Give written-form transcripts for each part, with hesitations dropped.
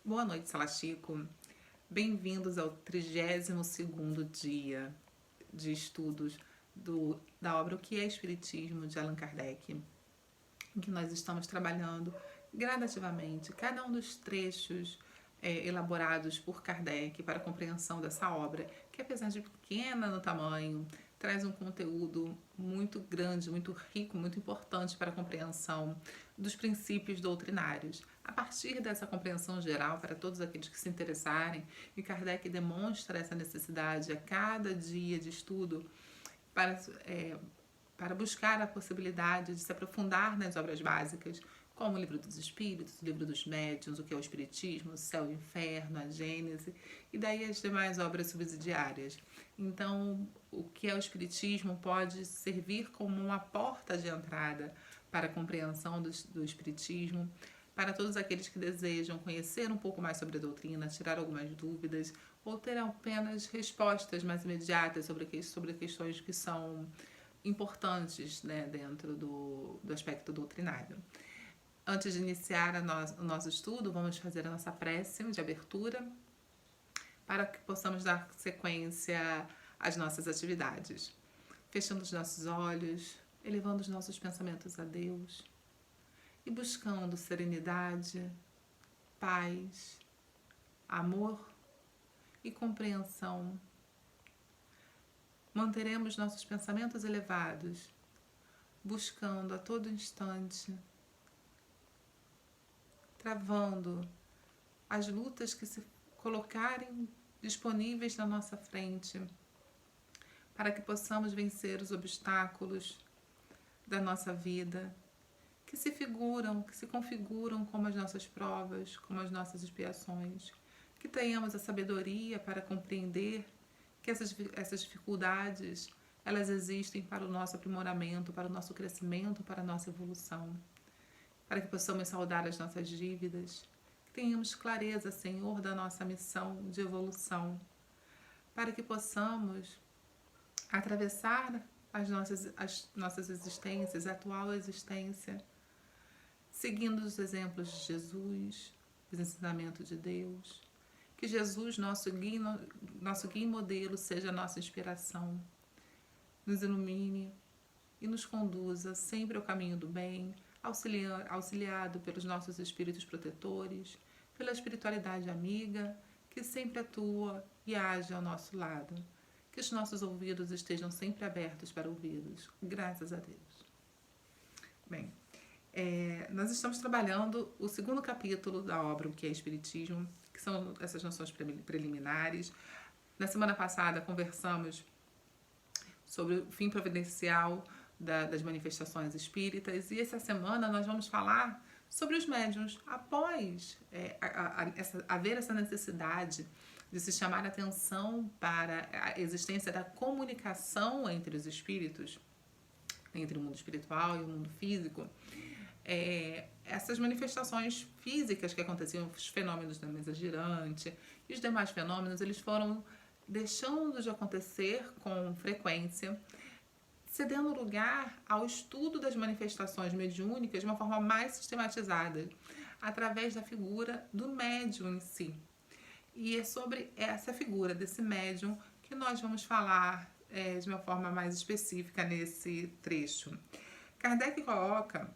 Boa noite, Salachico. Bem-vindos ao 32º dia de estudos da obra O que é Espiritismo, de Allan Kardec, em que nós estamos trabalhando gradativamente cada um dos trechos elaborados por Kardec para a compreensão dessa obra, que apesar de pequena no tamanho, traz um conteúdo muito grande, muito rico, muito importante para a compreensão dos princípios doutrinários. A partir dessa compreensão geral, para todos aqueles que se interessarem, e Kardec demonstra essa necessidade a cada dia de estudo para buscar a possibilidade de se aprofundar nas obras básicas, como o Livro dos Espíritos, o Livro dos Médiuns, o que é o Espiritismo, o Céu e o Inferno, a Gênese, e daí as demais obras subsidiárias. Então, o que é o Espiritismo pode servir como uma porta de entrada para a compreensão do Espiritismo, para todos aqueles que desejam conhecer um pouco mais sobre a doutrina, tirar algumas dúvidas, ou ter apenas respostas mais imediatas sobre questões que são importantes, né, dentro do aspecto doutrinário. Antes de iniciar o nosso estudo, vamos fazer a nossa prece de abertura para que possamos dar sequência às nossas atividades. Fechando os nossos olhos, elevando os nossos pensamentos a Deus e buscando serenidade, paz, amor e compreensão. Manteremos nossos pensamentos elevados, buscando a todo instante, travando as lutas que se colocarem disponíveis na nossa frente, para que possamos vencer os obstáculos da nossa vida, que se configuram como as nossas provas, como as nossas expiações, que tenhamos a sabedoria para compreender que essas dificuldades, elas existem para o nosso aprimoramento, para o nosso crescimento, para a nossa evolução, para que possamos saldar as nossas dívidas, que tenhamos clareza, Senhor, da nossa missão de evolução, para que possamos atravessar as nossas existências, a atual existência, seguindo os exemplos de Jesus, os ensinamentos de Deus. Que Jesus, nosso guia e modelo, seja a nossa inspiração, nos ilumine e nos conduza sempre ao caminho do bem, auxiliado pelos nossos espíritos protetores, pela espiritualidade amiga, que sempre atua e age ao nosso lado. Que os nossos ouvidos estejam sempre abertos para ouvi-los. Graças a Deus. Bem, nós estamos trabalhando o segundo capítulo da obra O que é Espiritismo, que são essas noções preliminares. Na semana passada conversamos sobre o fim providencial das manifestações espíritas, e essa semana nós vamos falar sobre os médiuns. Após haver essa necessidade de se chamar a atenção para a existência da comunicação entre os espíritos, entre o mundo espiritual e o mundo físico, essas manifestações físicas que aconteciam, os fenômenos da mesa girante e os demais fenômenos, eles foram deixando de acontecer com frequência, cedendo lugar ao estudo das manifestações mediúnicas de uma forma mais sistematizada, através da figura do médium em si. E é sobre essa figura desse médium que nós vamos falar de uma forma mais específica nesse trecho. Kardec coloca,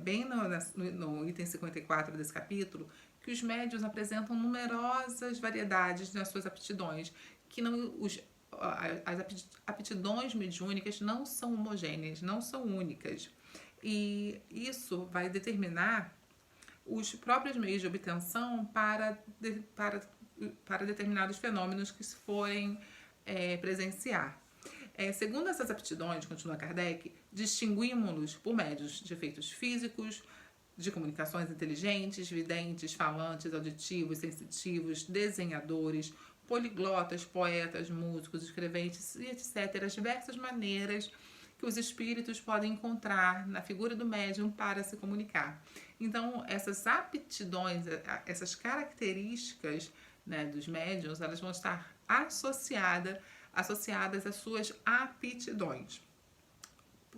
bem no item 54 desse capítulo, que os médiuns apresentam numerosas variedades nas suas aptidões, que as aptidões mediúnicas não são homogêneas, não são únicas. E isso vai determinar os próprios meios de obtenção para determinados fenômenos que se forem presenciar. Segundo essas aptidões, continua Kardec, distinguimos-los por médios de efeitos físicos, de comunicações inteligentes, videntes, falantes, auditivos, sensitivos, desenhadores, poliglotas, poetas, músicos, escreventes e etc. As diversas maneiras que os espíritos podem encontrar na figura do médium para se comunicar. Então, essas aptidões, essas características, né, dos médiuns, elas vão estar associadas às suas aptidões.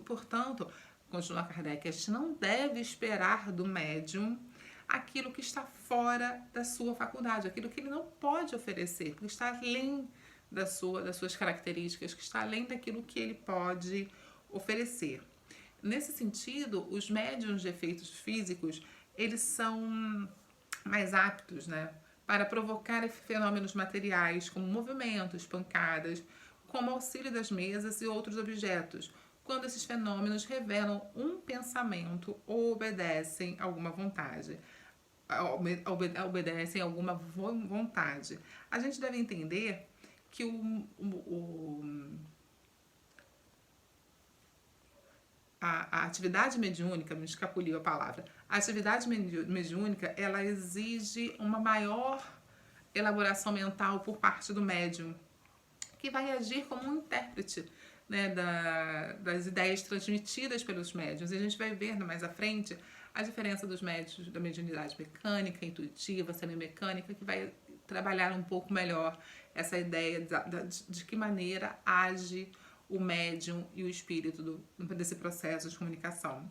Portanto, continua Kardec, a gente não deve esperar do médium aquilo que está fora da sua faculdade, aquilo que ele não pode oferecer, que está além das suas características, que está além daquilo que ele pode oferecer. Nesse sentido, os médiums de efeitos físicos, eles são mais aptos, né, para provocar fenômenos materiais como movimentos, pancadas, como auxílio das mesas e outros objetos, quando esses fenômenos revelam um pensamento ou obedecem alguma vontade. Obedecem alguma vontade. A gente deve entender que a atividade mediúnica, me escapuliu a palavra, a atividade mediúnica, ela exige uma maior elaboração mental por parte do médium, que vai agir como um intérprete, né, das ideias transmitidas pelos médiuns. E a gente vai ver mais à frente a diferença dos médiuns da mediunidade mecânica, intuitiva, semimecânica, que vai trabalhar um pouco melhor essa ideia de que maneira age o médium e o espírito desse processo de comunicação.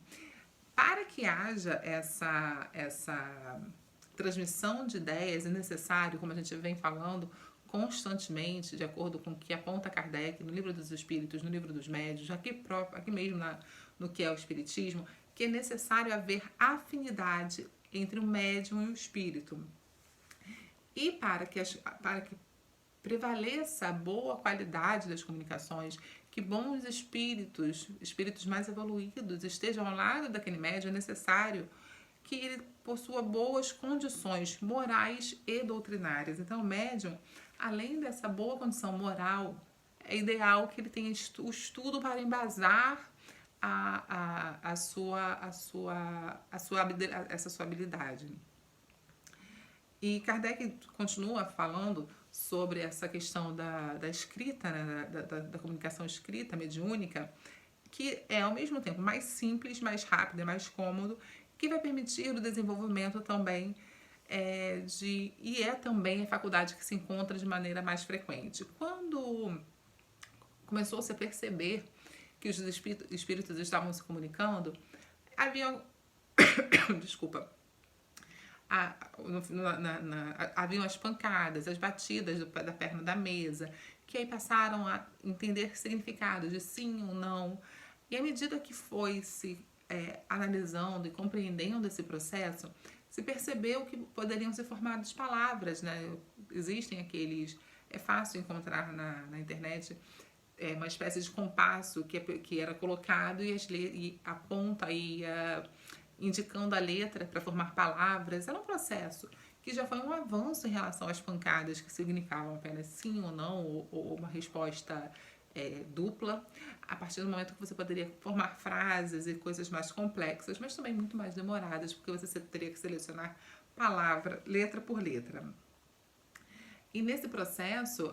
Para que haja essa transmissão de ideias, é necessário, como a gente vem falando constantemente, de acordo com o que aponta Kardec no Livro dos Espíritos, no Livro dos Médiuns, aqui mesmo no que é o Espiritismo, que é necessário haver afinidade entre o médium e o espírito. E para que prevaleça a boa qualidade das comunicações, que bons espíritos mais evoluídos estejam ao lado daquele médium, é necessário que ele possua boas condições morais e doutrinárias. Então, o médium, além dessa boa condição moral, é ideal que ele tenha o estudo para embasar essa sua habilidade. E Kardec continua falando sobre essa questão da escrita, né, da comunicação escrita, mediúnica, que é ao mesmo tempo mais simples, mais rápido, mais cômodo, que vai permitir o desenvolvimento também e é também a faculdade que se encontra de maneira mais frequente. Quando começou-se a perceber que os espíritos estavam se comunicando, havia desculpa, haviam as pancadas, as batidas da perna da mesa, que aí passaram a entender significados de sim ou não. E à medida que foi se analisando e compreendendo esse processo, se percebeu que poderiam ser formadas palavras, né? Existem aqueles... É fácil encontrar na internet uma espécie de compasso que era colocado e a ponta ia indicando a letra para formar palavras. Era um processo que já foi um avanço em relação às pancadas, que significavam apenas sim ou não, ou uma resposta dupla, a partir do momento que você poderia formar frases e coisas mais complexas, mas também muito mais demoradas, porque você teria que selecionar palavra, letra por letra. E nesse processo,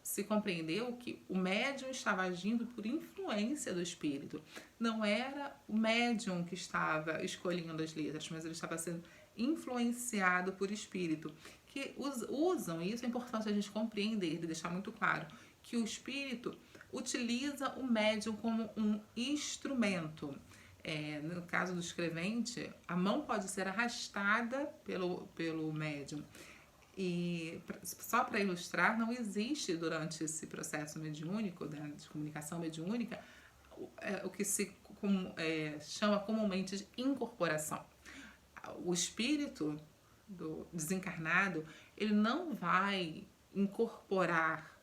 se compreendeu que o médium estava agindo por influência do espírito. Não era o médium que estava escolhendo as letras, mas ele estava sendo influenciado por espírito. Que usam, e isso é importante a gente compreender e deixar muito claro, que o espírito utiliza o médium como um instrumento. No caso do escrevente, a mão pode ser arrastada pelo médium. E só para ilustrar, não existe durante esse processo mediúnico, né, de comunicação mediúnica, o que se chama comumente de incorporação. O espírito do desencarnado, ele não vai incorporar,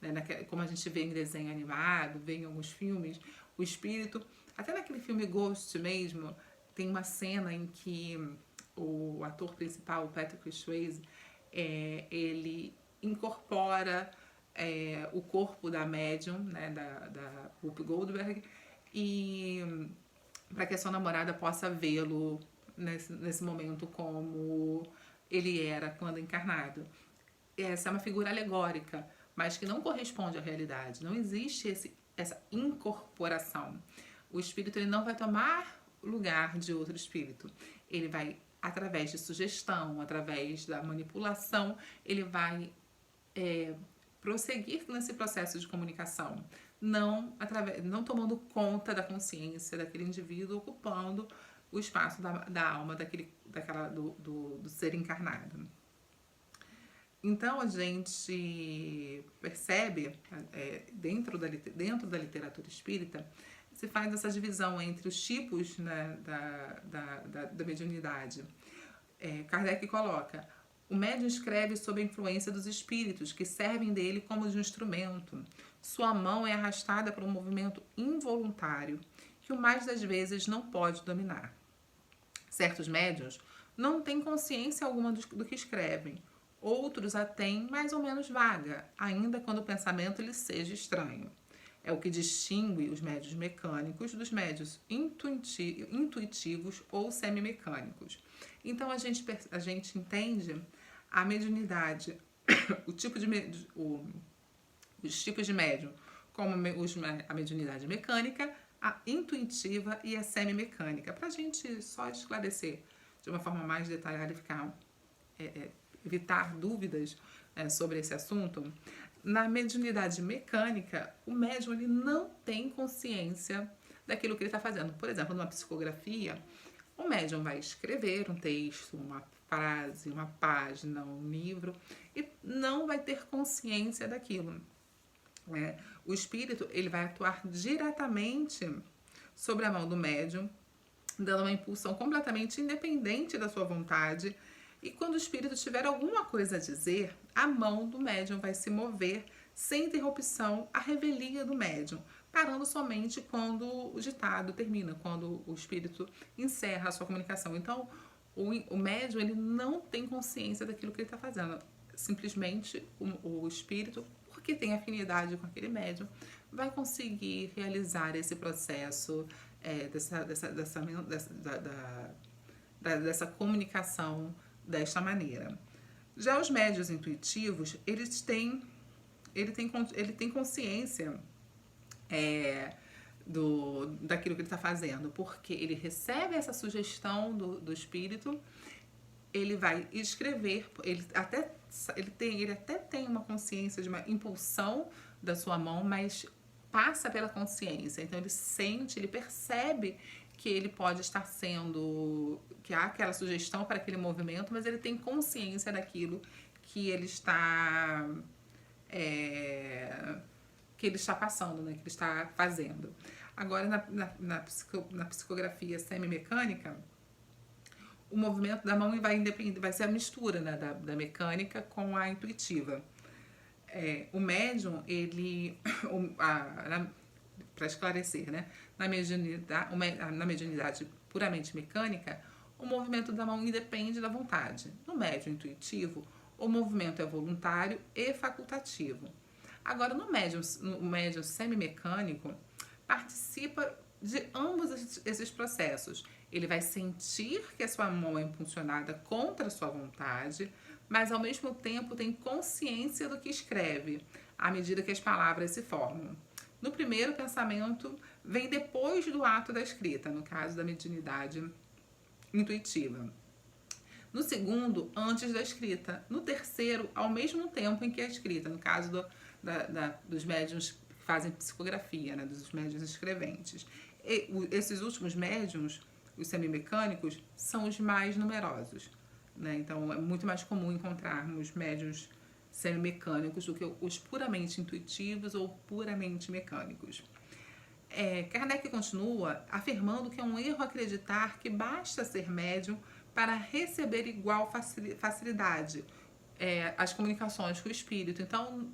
né, como a gente vê em desenho animado, vê em alguns filmes, o espírito, até naquele filme Ghost mesmo, tem uma cena em que o ator principal, o Patrick Swayze, ele incorpora o corpo da médium, né, da Whoopi Goldberg, e para que a sua namorada possa vê-lo nesse momento como ele era quando encarnado. Essa é uma figura alegórica, mas que não corresponde à realidade. Não existe essa incorporação. O espírito ele não vai tomar lugar de outro espírito. Ele vai, através de sugestão, através da manipulação, ele vai prosseguir nesse processo de comunicação, não tomando conta da consciência daquele indivíduo, ocupando o espaço da alma do ser encarnado. Então a gente percebe, dentro da literatura espírita, se faz essa divisão entre os tipos, né, da mediunidade. Kardec coloca: o médium escreve sob a influência dos espíritos que servem dele como de um instrumento. Sua mão é arrastada por um movimento involuntário que o mais das vezes não pode dominar. Certos médiuns não têm consciência alguma do que escrevem. Outros a têm mais ou menos vaga, ainda quando o pensamento lhes seja estranho. É o que distingue os médiuns mecânicos dos médiuns intuitivos ou semimecânicos. Então a gente entende a mediunidade, os tipos de médium, como a mediunidade mecânica, a intuitiva e a semimecânica, para a gente só esclarecer de uma forma mais detalhada e evitar dúvidas sobre esse assunto. Na mediunidade mecânica, o médium ele não tem consciência daquilo que ele está fazendo. Por exemplo, numa psicografia, o médium vai escrever um texto, uma frase, uma página, um livro, e não vai ter consciência daquilo. O espírito ele vai atuar diretamente sobre a mão do médium, dando uma impulsão completamente independente da sua vontade. E quando o espírito tiver alguma coisa a dizer, a mão do médium vai se mover sem interrupção à revelia do médium, parando somente quando o ditado termina, quando o espírito encerra a sua comunicação. Então, o médium ele não tem consciência daquilo que ele está fazendo. Simplesmente o espírito, porque tem afinidade com aquele médium, vai conseguir realizar esse processo dessa comunicação desta maneira. Já os médiuns intuitivos, ele tem consciência daquilo que ele está fazendo, porque ele recebe essa sugestão do espírito, ele vai escrever, ele até tem uma consciência de uma impulsão da sua mão, mas passa pela consciência, então ele sente, ele percebe que ele pode estar que há aquela sugestão para aquele movimento, mas ele tem consciência daquilo que ele está passando, né, que ele está fazendo. Agora, na psicografia semimecânica, o movimento da mão vai ser a mistura, né, da mecânica com a intuitiva. O médium, para esclarecer, né, na mediunidade puramente mecânica, o movimento da mão independe da vontade. No médium intuitivo, o movimento é voluntário e facultativo. Agora, no médium semimecânico, participa de ambos esses processos. Ele vai sentir que a sua mão é impulsionada contra a sua vontade, mas ao mesmo tempo tem consciência do que escreve, à medida que as palavras se formam. No primeiro, o pensamento vem depois do ato da escrita, no caso da mediunidade intuitiva. No segundo, antes da escrita. No terceiro, ao mesmo tempo em que a escrita, no caso dos médiuns que fazem psicografia, né, dos médiuns escreventes. Esses últimos médiuns, os semimecânicos, são os mais numerosos, né? Então, é muito mais comum encontrarmos médiuns semimecânicos do que os puramente intuitivos ou puramente mecânicos. Kardec continua afirmando que é um erro acreditar que basta ser médium para receber igual facilidade as comunicações com o espírito. Então,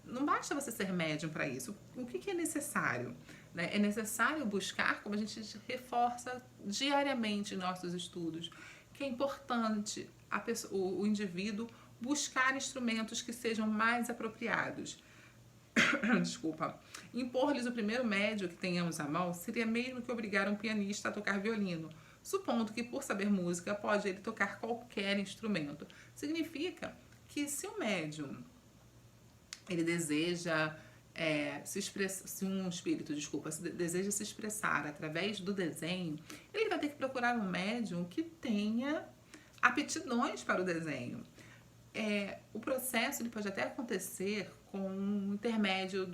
não basta você ser médium para isso. O que é necessário? É necessário buscar, como a gente reforça diariamente em nossos estudos, que é importante o indivíduo buscar instrumentos que sejam mais apropriados. Desculpa. Impor-lhes o primeiro médio que tenhamos à mão seria mesmo que obrigar um pianista a tocar violino, supondo que, por saber música, pode ele tocar qualquer instrumento. Significa que se o médium ele deseja se um espírito, deseja se expressar através do desenho, ele vai ter que procurar um médium que tenha aptidões para o desenho. O processo ele pode até acontecer com o intermédio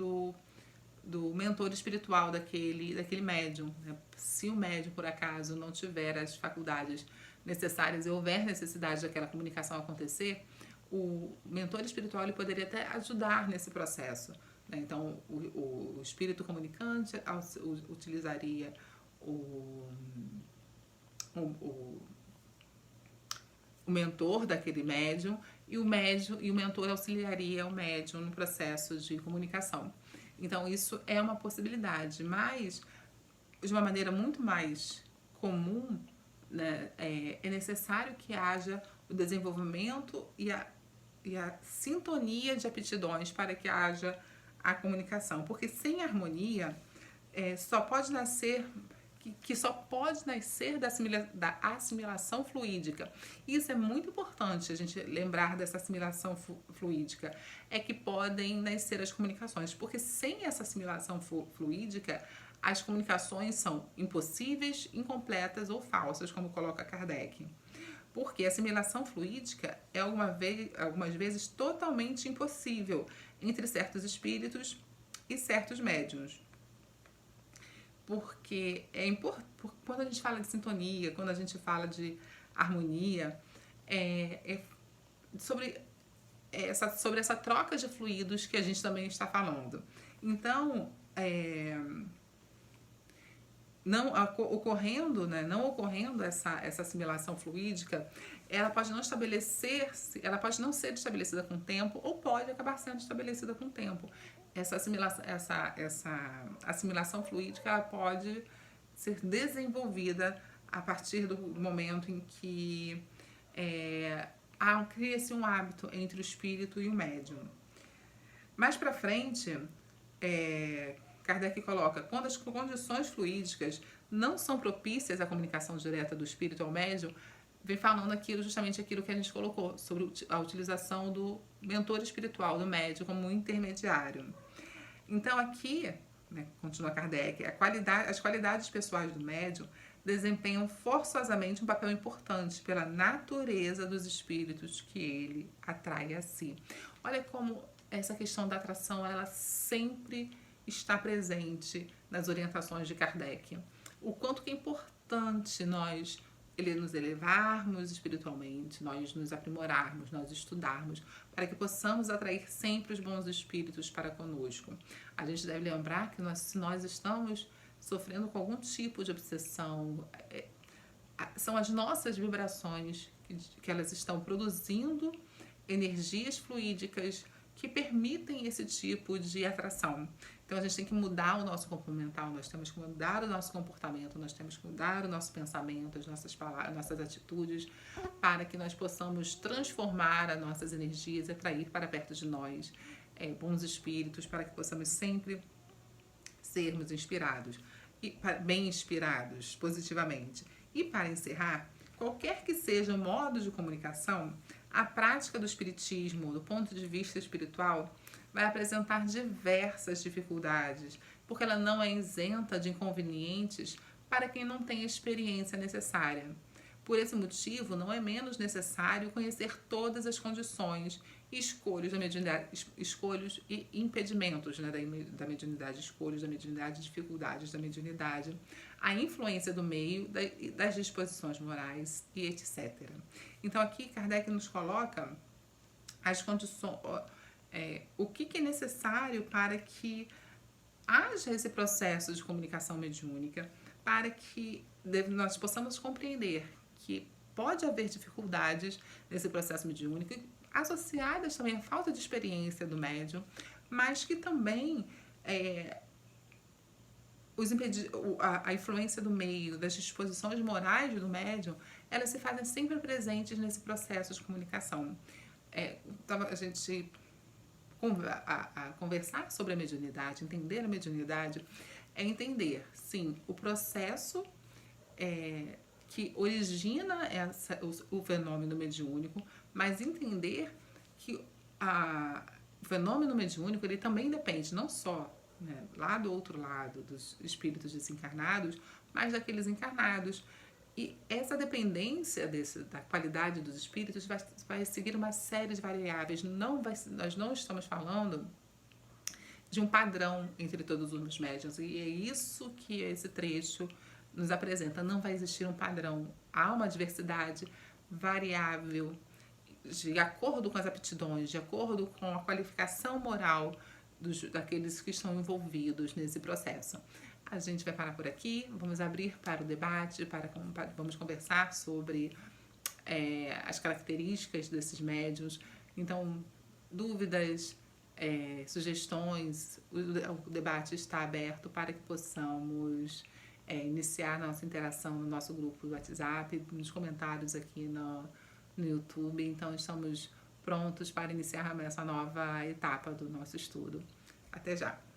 do mentor espiritual daquele médium, né? Se o médium, por acaso, não tiver as faculdades necessárias e houver necessidade daquela comunicação acontecer, o mentor espiritual ele poderia até ajudar nesse processo, né? Então, o espírito comunicante utilizaria o o mentor daquele médium e o mentor auxiliaria o médium no processo de comunicação. Então, isso é uma possibilidade, mas de uma maneira muito mais comum, né, é necessário que haja o desenvolvimento e a sintonia de aptidões para que haja a comunicação, porque sem harmonia só pode nascer que só pode nascer da assimilação fluídica. Isso é muito importante a gente lembrar dessa assimilação fluídica. É que podem nascer as comunicações, porque sem essa assimilação fluídica, as comunicações são impossíveis, incompletas ou falsas, como coloca Kardec. Porque a assimilação fluídica é algumas vezes totalmente impossível entre certos espíritos e certos médiuns. Porque quando a gente fala de sintonia, quando a gente fala de harmonia, sobre essa troca de fluidos que a gente também está falando. Então, não ocorrendo essa assimilação fluídica, ela pode não ser estabelecida com o tempo ou pode acabar sendo estabelecida com o tempo. Essa assimilação fluídica ela pode ser desenvolvida a partir do momento em que cria-se um hábito entre o espírito e o médium. Mais para frente, Kardec coloca, quando as condições fluídicas não são propícias à comunicação direta do espírito ao médium, vem falando justamente aquilo que a gente colocou, sobre a utilização do mentor espiritual, do médium, como um intermediário. Então aqui, né, continua Kardec, as qualidades pessoais do médium desempenham forçosamente um papel importante pela natureza dos espíritos que ele atrai a si. Olha como essa questão da atração, ela sempre está presente nas orientações de Kardec. O quanto que é importante nós nos elevarmos espiritualmente, nós nos aprimorarmos, nós estudarmos, para que possamos atrair sempre os bons espíritos para conosco. A gente deve lembrar que se nós estamos sofrendo com algum tipo de obsessão, são as nossas vibrações que elas estão produzindo energias fluídicas que permitem esse tipo de atração. Então a gente tem que mudar o nosso corpo mental, nós temos que mudar o nosso comportamento, nós temos que mudar o nosso pensamento, as nossas palavras, nossas atitudes, para que nós possamos transformar as nossas energias e atrair para perto de nós bons espíritos, para que possamos sempre sermos inspirados, bem inspirados positivamente. E para encerrar, qualquer que seja o modo de comunicação, a prática do espiritismo, do ponto de vista espiritual, vai apresentar diversas dificuldades, porque ela não é isenta de inconvenientes para quem não tem a experiência necessária. Por esse motivo, não é menos necessário conhecer todas as condições e escolhos da mediunidade, escolhos e impedimentos, né, da mediunidade, escolhos da mediunidade, dificuldades da mediunidade, a influência do meio, das disposições morais e etc. Então aqui Kardec nos coloca as condições, o que é necessário para que haja esse processo de comunicação mediúnica, para que nós possamos compreender que pode haver dificuldades nesse processo mediúnico, associadas também à falta de experiência do médium, mas que também a influência do meio, das disposições morais do médium, elas se fazem sempre presentes nesse processo de comunicação. Então, a gente conversar sobre a mediunidade, entender a mediunidade, é entender, sim, o processo que origina o fenômeno mediúnico, mas entender que o fenômeno mediúnico ele também depende não só, né, lá do outro lado dos espíritos desencarnados, mas daqueles encarnados. E essa dependência da qualidade dos espíritos vai seguir uma série de variáveis. Nós não estamos falando de um padrão entre todos os médiuns. E é isso que esse trecho nos apresenta. Não vai existir um padrão. Há uma diversidade variável de acordo com as aptidões, de acordo com a qualificação moral daqueles que estão envolvidos nesse processo. A gente vai parar por aqui, vamos abrir para o debate, vamos conversar sobre as características desses médiuns. Então, dúvidas, sugestões, o debate está aberto para que possamos iniciar nossa interação no nosso grupo do WhatsApp, nos comentários aqui no YouTube. Então, estamos prontos para iniciar essa nova etapa do nosso estudo. Até já!